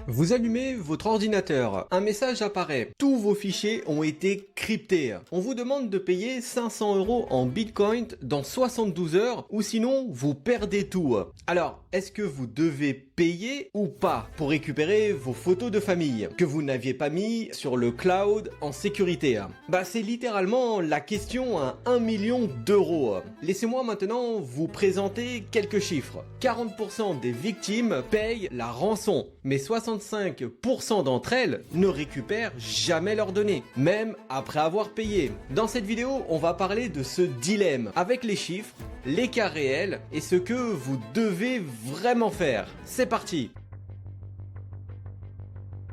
Vous allumez votre ordinateur, un message apparaît. Tous vos fichiers ont été cryptés. On vous demande de payer 500 € en Bitcoin dans 72 heures ou sinon vous perdez tout. Alors, est-ce que vous devez payer ou pas pour récupérer vos photos de famille que vous n'aviez pas mis sur le cloud en sécurité? C'est littéralement la question à 1 million d'euros. Laissez-moi maintenant vous présenter quelques chiffres. 40% des victimes payent la rançon, mais 65% d'entre elles ne récupèrent jamais leurs données, même après avoir payé. Dans cette vidéo, on va parler de ce dilemme avec les chiffres, les cas réels et ce que vous devez vraiment faire. C'est parti!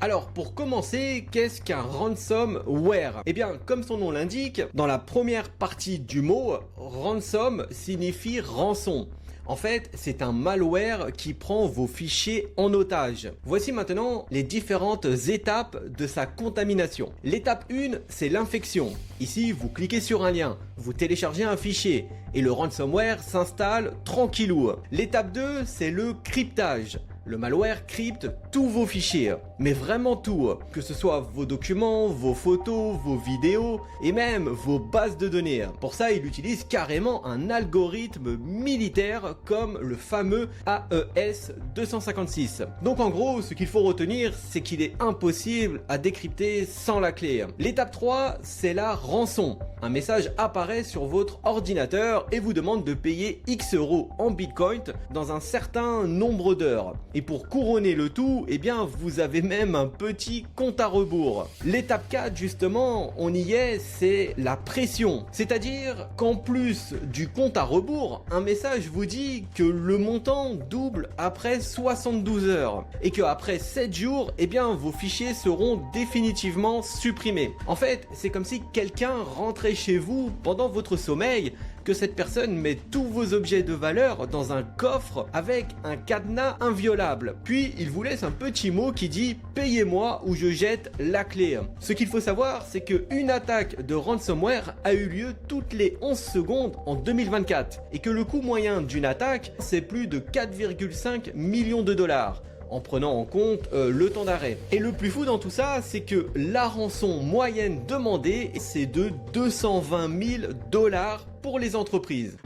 Alors pour commencer, qu'est-ce qu'un ransomware? Eh bien, comme son nom l'indique, dans la première partie du mot, ransom signifie rançon. En fait, c'est un malware qui prend vos fichiers en otage. Voici maintenant les différentes étapes de sa contamination. L'étape 1, c'est l'infection. Ici, vous cliquez sur un lien, vous téléchargez un fichier et le ransomware s'installe tranquillou. L'étape 2, c'est le cryptage. Le malware crypte tous vos fichiers, mais vraiment tout, que ce soit vos documents, vos photos, vos vidéos et même vos bases de données. Pour ça, il utilise carrément un algorithme militaire comme le fameux AES 256. Donc en gros, ce qu'il faut retenir, c'est qu'il est impossible à décrypter sans la clé. L'étape 3, c'est la rançon. Un message apparaît sur votre ordinateur et vous demande de payer X € en Bitcoin dans un certain nombre d'heures. Et pour couronner le tout, eh bien vous avez même un petit compte à rebours. L'étape 4 justement, on y est, c'est la pression. C'est-à-dire qu'en plus du compte à rebours, un message vous dit que le montant double après 72 heures. Et qu'après 7 jours, eh bien vos fichiers seront définitivement supprimés. En fait, c'est comme si quelqu'un rentrait chez vous pendant votre sommeil, que cette personne met tous vos objets de valeur dans un coffre avec un cadenas inviolable. Puis il vous laisse un petit mot qui dit « Payez-moi ou je jette la clé ». Ce qu'il faut savoir, c'est qu'une attaque de ransomware a eu lieu toutes les 11 secondes en 2024 et que le coût moyen d'une attaque, c'est plus de 4,5 millions de dollars. En prenant en compte le temps d'arrêt. Et le plus fou dans tout ça, c'est que la rançon moyenne demandée, c'est de 220 000 $ pour les entreprises.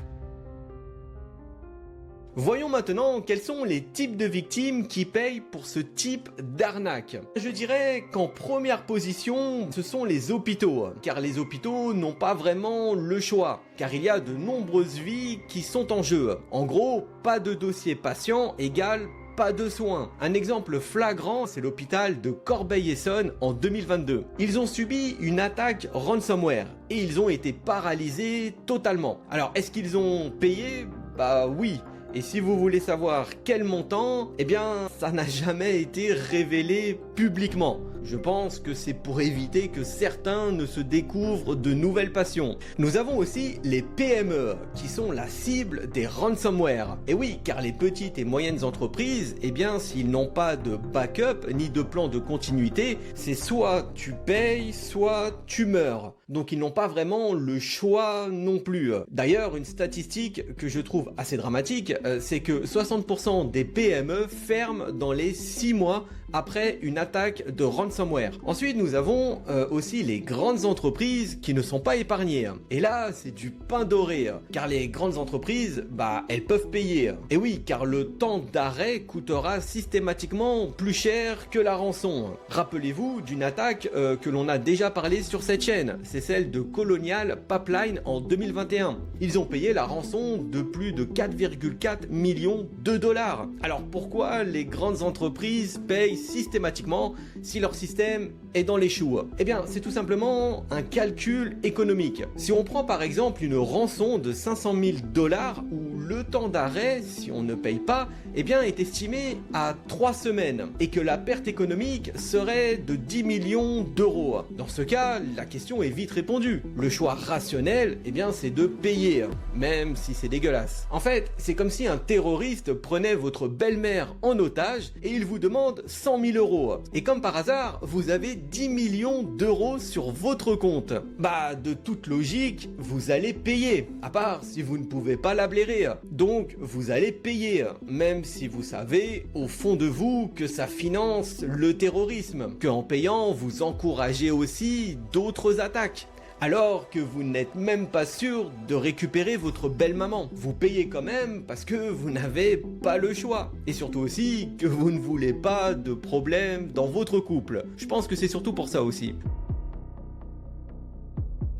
Voyons maintenant quels sont les types de victimes qui payent pour ce type d'arnaque. Je dirais qu'en première position, ce sont les hôpitaux, car les hôpitaux n'ont pas vraiment le choix, car il y a de nombreuses vies qui sont en jeu. En gros, pas de dossier patient égale pas de soins. Un exemple flagrant, c'est l'hôpital de Corbeil-Essonnes en 2022. Ils ont subi une attaque ransomware et ils ont été paralysés totalement. Alors, est-ce qu'ils ont payé? Bah oui. Et si vous voulez savoir quel montant, eh bien, ça n'a jamais été révélé publiquement. Je pense que c'est pour éviter que certains ne se découvrent de nouvelles passions. Nous avons aussi les PME, qui sont la cible des ransomware. Et oui, car les petites et moyennes entreprises, eh bien, s'ils n'ont pas de backup ni de plan de continuité, c'est soit tu payes, soit tu meurs. Donc ils n'ont pas vraiment le choix non plus. D'ailleurs, une statistique que je trouve assez dramatique, c'est que 60% des PME ferment dans les 6 mois après une attaque de ransomware. Ensuite, nous avons aussi les grandes entreprises qui ne sont pas épargnées. Et là, c'est du pain doré, car les grandes entreprises, elles peuvent payer. Et oui, car le temps d'arrêt coûtera systématiquement plus cher que la rançon. Rappelez-vous d'une attaque que l'on a déjà parlé sur cette chaîne, c'est celle de Colonial Pipeline en 2021. Ils ont payé la rançon de plus de 4,4 millions de dollars. Alors pourquoi les grandes entreprises payent systématiquement si leur système est dans les choux? Eh bien, c'est tout simplement un calcul économique. Si on prend par exemple une rançon de 500 000 $ où le temps d'arrêt, si on ne paye pas, eh bien, est estimé à 3 semaines et que la perte économique serait de 10 millions d'euros. Dans ce cas, la question est vite répondue. Le choix rationnel, eh bien, c'est de payer, même si c'est dégueulasse. En fait, c'est comme si un terroriste prenait votre belle-mère en otage et il vous demande 100 000 €. Et comme par hasard, vous avez 10 millions d'euros sur votre compte. De toute logique, vous allez payer. À part si vous ne pouvez pas la blairer. Donc vous allez payer, même si vous savez au fond de vous que ça finance le terrorisme, qu'en payant vous encouragez aussi d'autres attaques. Alors que vous n'êtes même pas sûr de récupérer votre belle maman. Vous payez quand même parce que vous n'avez pas le choix. Et surtout aussi que vous ne voulez pas de problème dans votre couple. Je pense que c'est surtout pour ça aussi.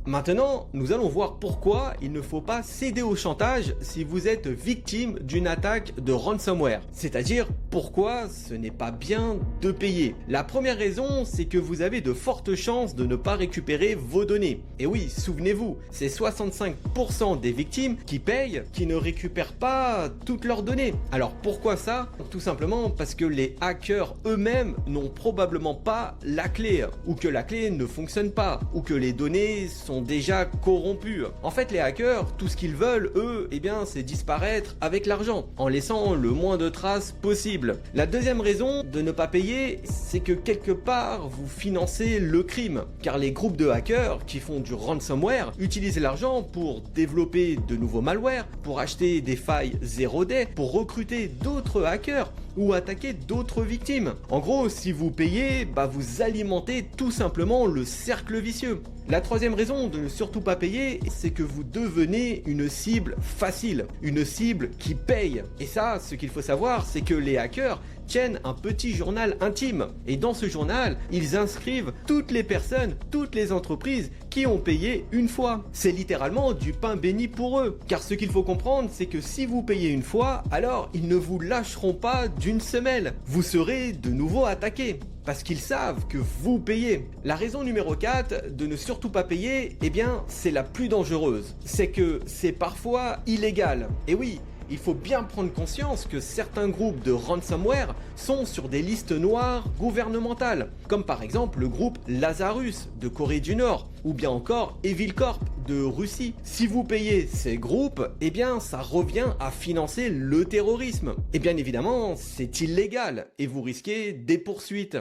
Maintenant, nous allons voir pourquoi il ne faut pas céder au chantage si vous êtes victime d'une attaque de ransomware. C'est-à-dire pourquoi ce n'est pas bien de payer. La première raison, c'est que vous avez de fortes chances de ne pas récupérer vos données. Et oui, souvenez-vous, c'est 65% des victimes qui payent, qui ne récupèrent pas toutes leurs données. Alors pourquoi ça? Tout simplement parce que les hackers eux-mêmes n'ont probablement pas la clé, ou que la clé ne fonctionne pas, ou que les données sont déjà corrompus. En fait, les hackers, tout ce qu'ils veulent, eux, eh bien, c'est disparaître avec l'argent, en laissant le moins de traces possible. La deuxième raison de ne pas payer, c'est que quelque part, vous financez le crime, car les groupes de hackers qui font du ransomware utilisent l'argent pour développer de nouveaux malwares, pour acheter des failles 0D, pour recruter d'autres hackers, ou attaquer d'autres victimes. En gros, si vous payez, vous alimentez tout simplement le cercle vicieux. La troisième raison de ne surtout pas payer, c'est que vous devenez une cible facile, une cible qui paye. Et ça, ce qu'il faut savoir, c'est que les hackers tiennent un petit journal intime. Et dans ce journal, ils inscrivent toutes les personnes, toutes les entreprises qui ont payé une fois. C'est littéralement du pain béni pour eux. Car ce qu'il faut comprendre, c'est que si vous payez une fois, alors ils ne vous lâcheront pas d'une semelle. Vous serez de nouveau attaqué. Parce qu'ils savent que vous payez. La raison numéro 4 de ne surtout pas payer, eh bien, c'est la plus dangereuse. C'est que c'est parfois illégal. Et oui, il faut bien prendre conscience que certains groupes de ransomware sont sur des listes noires gouvernementales, comme par exemple le groupe Lazarus de Corée du Nord, ou bien encore Evil Corp de Russie. Si vous payez ces groupes, eh bien ça revient à financer le terrorisme. Et bien évidemment, c'est illégal et vous risquez des poursuites.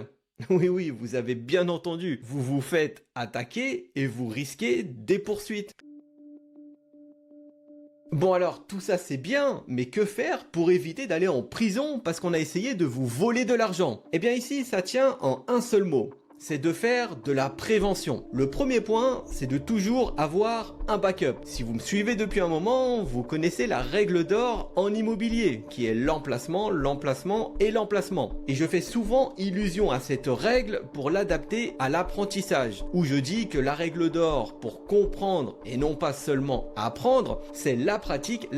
Oui, vous avez bien entendu, vous vous faites attaquer et vous risquez des poursuites. Bon alors, tout ça c'est bien, mais que faire pour éviter d'aller en prison parce qu'on a essayé de vous voler de l'argent? Eh bien ici, ça tient en un seul mot. C'est de faire de la prévention. Le premier point, c'est de toujours avoir un backup. Si vous me suivez depuis un moment, vous connaissez la règle d'or en immobilier, qui est l'emplacement, l'emplacement et l'emplacement. Et je fais souvent illusion à cette règle pour l'adapter à l'apprentissage, où je dis que la règle d'or pour comprendre et non pas seulement apprendre, c'est la pratique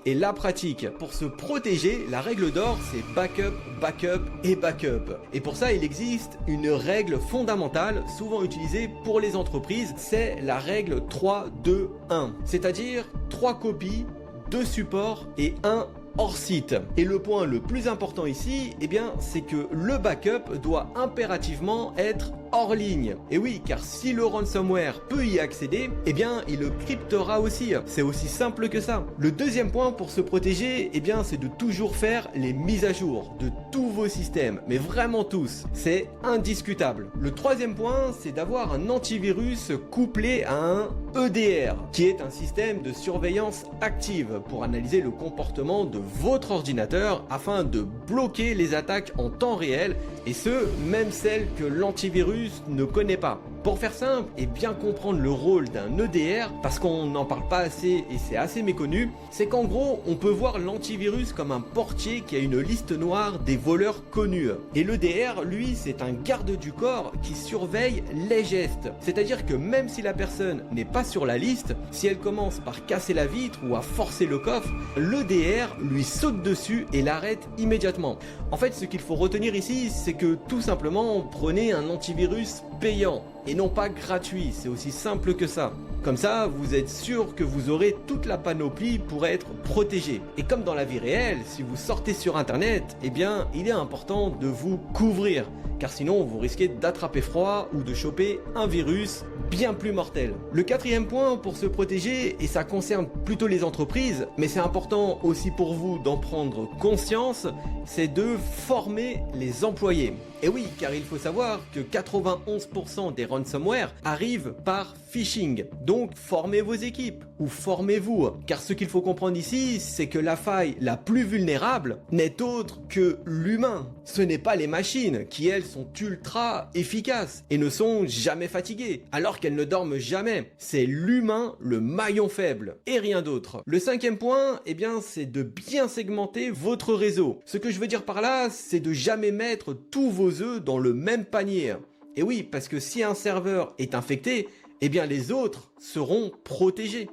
et la pratique. Pour se protéger, la règle d'or, c'est backup, backup et backup. Et pour ça, il existe une règle fondamentale, souvent utilisée pour les entreprises, c'est la règle 3-2-1. C'est-à-dire 3 copies, 2 supports et 1 hors site. Et le point le plus important ici, eh bien, c'est que le backup doit impérativement être hors ligne. Et oui, car si le ransomware peut y accéder, eh bien, il le cryptera aussi. C'est aussi simple que ça. Le deuxième point pour se protéger, eh bien, c'est de toujours faire les mises à jour de tous vos systèmes, mais vraiment tous. C'est indiscutable. Le troisième point, c'est d'avoir un antivirus couplé à un EDR, qui est un système de surveillance active pour analyser le comportement de votre ordinateur afin de bloquer les attaques en temps réel, et ce, même celles que l'antivirus ne connaît pas. Pour faire simple et bien comprendre le rôle d'un EDR, parce qu'on n'en parle pas assez et c'est assez méconnu, c'est qu'en gros, on peut voir l'antivirus comme un portier qui a une liste noire des voleurs connus. Et l'EDR, lui, c'est un garde du corps qui surveille les gestes. C'est-à-dire que même si la personne n'est pas sur la liste, si elle commence par casser la vitre ou à forcer le coffre, l'EDR lui saute dessus et l'arrête immédiatement. En fait, ce qu'il faut retenir ici, c'est que tout simplement, prenez un antivirus payant et non pas gratuit, c'est aussi simple que ça. Comme ça, vous êtes sûr que vous aurez toute la panoplie pour être protégé. Et comme dans la vie réelle, si vous sortez sur internet, eh bien, il est important de vous couvrir, car sinon vous risquez d'attraper froid ou de choper un virus bien plus mortel. Le quatrième point pour se protéger, et ça concerne plutôt les entreprises, mais c'est important aussi pour vous d'en prendre conscience, c'est de former les employés. Et oui, car il faut savoir que 91% des ransomware arrivent par phishing. Donc formez vos équipes ou formez-vous, car ce qu'il faut comprendre ici, c'est que la faille la plus vulnérable n'est autre que l'humain. Ce n'est pas les machines qui elles sont ultra efficaces et ne sont jamais fatiguées, alors qu'elles ne dorment jamais. C'est l'humain le maillon faible et rien d'autre. Le cinquième point, eh bien, c'est de bien segmenter votre réseau. Ce que je veux dire par là, c'est de jamais mettre tous vos œufs dans le même panier. Et oui, parce que si un serveur est infecté, eh bien les autres seront protégés.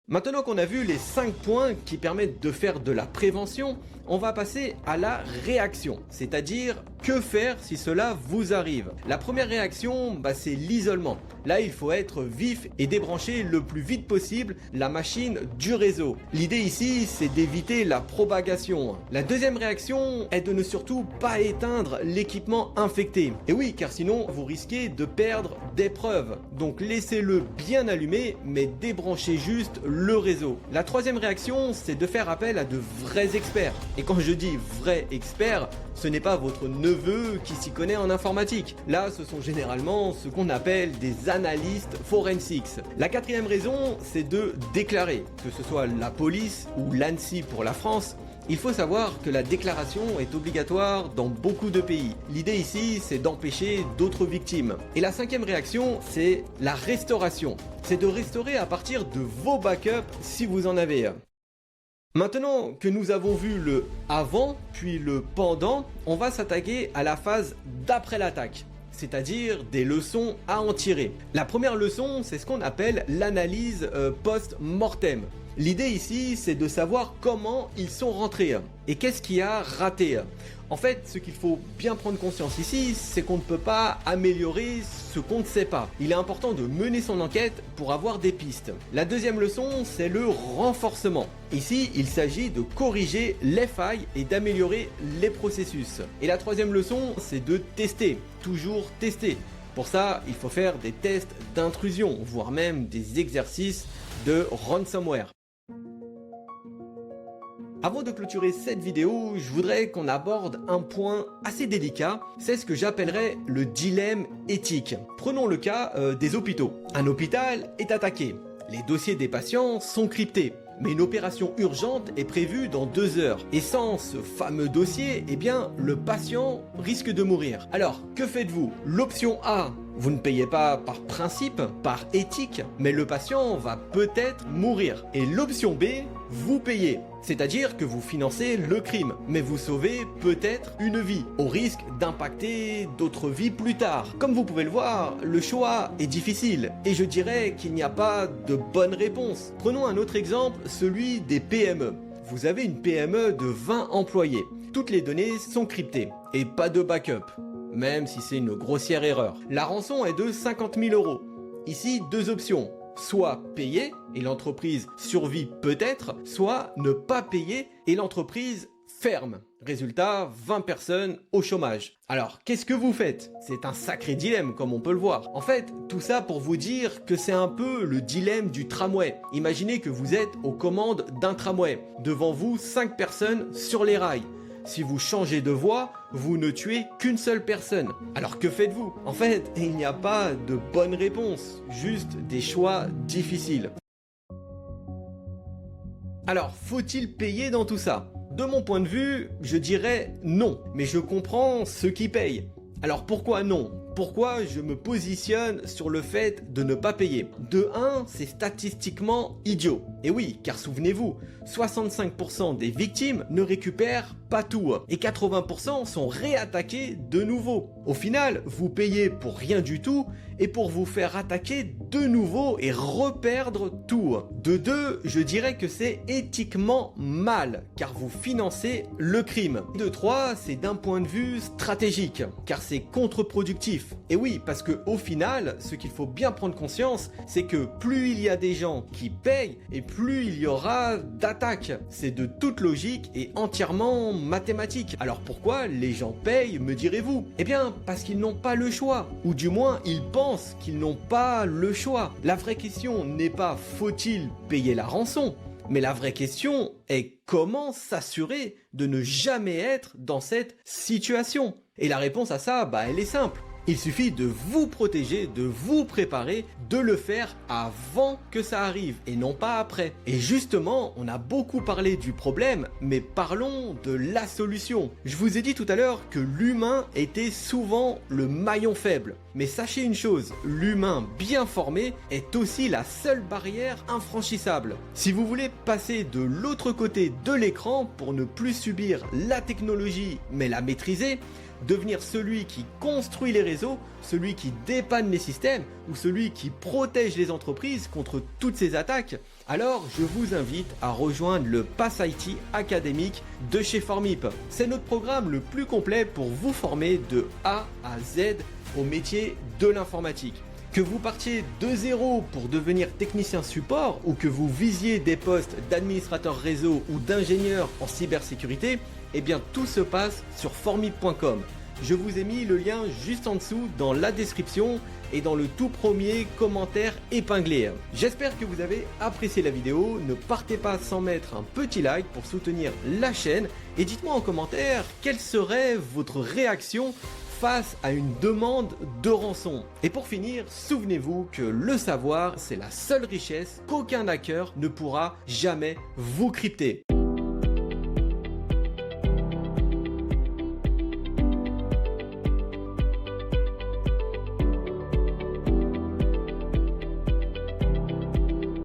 Maintenant qu'on a vu les 5 points qui permettent de faire de la prévention, on va passer à la réaction, c'est-à-dire que faire si cela vous arrive. La première réaction, c'est l'isolement. Là, il faut être vif et débrancher le plus vite possible la machine du réseau. L'idée ici, c'est d'éviter la propagation. La deuxième réaction est de ne surtout pas éteindre l'équipement infecté. Et oui, car sinon, vous risquez de perdre des preuves. Donc laissez-le bien allumé, mais débranchez juste le réseau. La troisième réaction, c'est de faire appel à de vrais experts. Et quand je dis vrais experts, ce n'est pas votre neveu qui s'y connaît en informatique. Là, ce sont généralement ce qu'on appelle des analystes forensics. La quatrième raison, c'est de déclarer, que ce soit la police ou l'ANSSI pour la France. Il faut savoir que la déclaration est obligatoire dans beaucoup de pays. L'idée ici, c'est d'empêcher d'autres victimes. Et la cinquième réaction, c'est la restauration. C'est de restaurer à partir de vos backups si vous en avez. Maintenant que nous avons vu le avant, puis le pendant, on va s'attaquer à la phase d'après l'attaque, c'est-à-dire des leçons à en tirer. La première leçon, c'est ce qu'on appelle l'analyse post-mortem. L'idée ici, c'est de savoir comment ils sont rentrés et qu'est-ce qui a raté. En fait, ce qu'il faut bien prendre conscience ici, c'est qu'on ne peut pas améliorer ce qu'on ne sait pas. Il est important de mener son enquête pour avoir des pistes. La deuxième leçon, c'est le renforcement. Ici, il s'agit de corriger les failles et d'améliorer les processus. Et la troisième leçon, c'est de tester, toujours tester. Pour ça, il faut faire des tests d'intrusion, voire même des exercices de ransomware. Avant de clôturer cette vidéo, je voudrais qu'on aborde un point assez délicat, c'est ce que j'appellerais le dilemme éthique. Prenons le cas des hôpitaux. Un hôpital est attaqué, les dossiers des patients sont cryptés, mais une opération urgente est prévue dans 2 heures. Et sans ce fameux dossier, eh bien, le patient risque de mourir. Alors, que faites-vous? L'option A, vous ne payez pas par principe, par éthique, mais le patient va peut-être mourir. Et l'option B, vous payez. C'est-à-dire que vous financez le crime, mais vous sauvez peut-être une vie, au risque d'impacter d'autres vies plus tard. Comme vous pouvez le voir, le choix est difficile, et je dirais qu'il n'y a pas de bonne réponse. Prenons un autre exemple, celui des PME. Vous avez une PME de 20 employés. Toutes les données sont cryptées, et pas de backup, même si c'est une grossière erreur. La rançon est de 50 000 €. Ici, 2 options. Soit payer et l'entreprise survit peut-être, soit ne pas payer et l'entreprise ferme. Résultat, 20 personnes au chômage. Alors, qu'est-ce que vous faites? C'est un sacré dilemme, comme on peut le voir. En fait, tout ça pour vous dire que c'est un peu le dilemme du tramway. Imaginez que vous êtes aux commandes d'un tramway. Devant vous, 5 personnes sur les rails. Si vous changez de voie, vous ne tuez qu'une seule personne. Alors que faites-vous? En fait, il n'y a pas de bonne réponse, juste des choix difficiles. Alors, faut-il payer dans tout ça? De mon point de vue, je dirais non, mais je comprends ceux qui payent. Alors pourquoi non? Pourquoi je me positionne sur le fait de ne pas payer? De 1, c'est statistiquement idiot. Et oui, car souvenez-vous, 65% des victimes ne récupèrent pas tout et 80% sont réattaqués de nouveau. Au final, vous payez pour rien du tout et pour vous faire attaquer de nouveau et reperdre tout. De 2, je dirais que c'est éthiquement mal car vous financez le crime. De 3, c'est d'un point de vue stratégique car c'est contre-productif. Et oui, parce que au final, ce qu'il faut bien prendre conscience, c'est que plus il y a des gens qui payent et plus il y aura d'attaques. C'est de toute logique et entièrement mathématique. Alors pourquoi les gens payent, me direz-vous? Eh bien, parce qu'ils n'ont pas le choix. Ou du moins, ils pensent qu'ils n'ont pas le choix. La vraie question n'est pas faut-il payer la rançon? Mais la vraie question est comment s'assurer de ne jamais être dans cette situation? Et la réponse à ça, elle est simple. Il suffit de vous protéger, de vous préparer, de le faire avant que ça arrive et non pas après. Et justement, on a beaucoup parlé du problème, mais parlons de la solution. Je vous ai dit tout à l'heure que l'humain était souvent le maillon faible. Mais sachez une chose, l'humain bien formé est aussi la seule barrière infranchissable. Si vous voulez passer de l'autre côté de l'écran pour ne plus subir la technologie mais la maîtriser, devenir celui qui construit les réseaux, celui qui dépanne les systèmes ou celui qui protège les entreprises contre toutes ces attaques, alors je vous invite à rejoindre le Pass IT académique de chez Formip. C'est notre programme le plus complet pour vous former de A à Z au métier de l'informatique. Que vous partiez de zéro pour devenir technicien support ou que vous visiez des postes d'administrateur réseau ou d'ingénieur en cybersécurité, eh bien tout se passe sur formip.com. Je vous ai mis le lien juste en dessous dans la description et dans le tout premier commentaire épinglé. J'espère que vous avez apprécié la vidéo. Ne partez pas sans mettre un petit like pour soutenir la chaîne et dites-moi en commentaire quelle serait votre réaction face à une demande de rançon. Et pour finir, souvenez-vous que le savoir, c'est la seule richesse qu'aucun hacker ne pourra jamais vous crypter.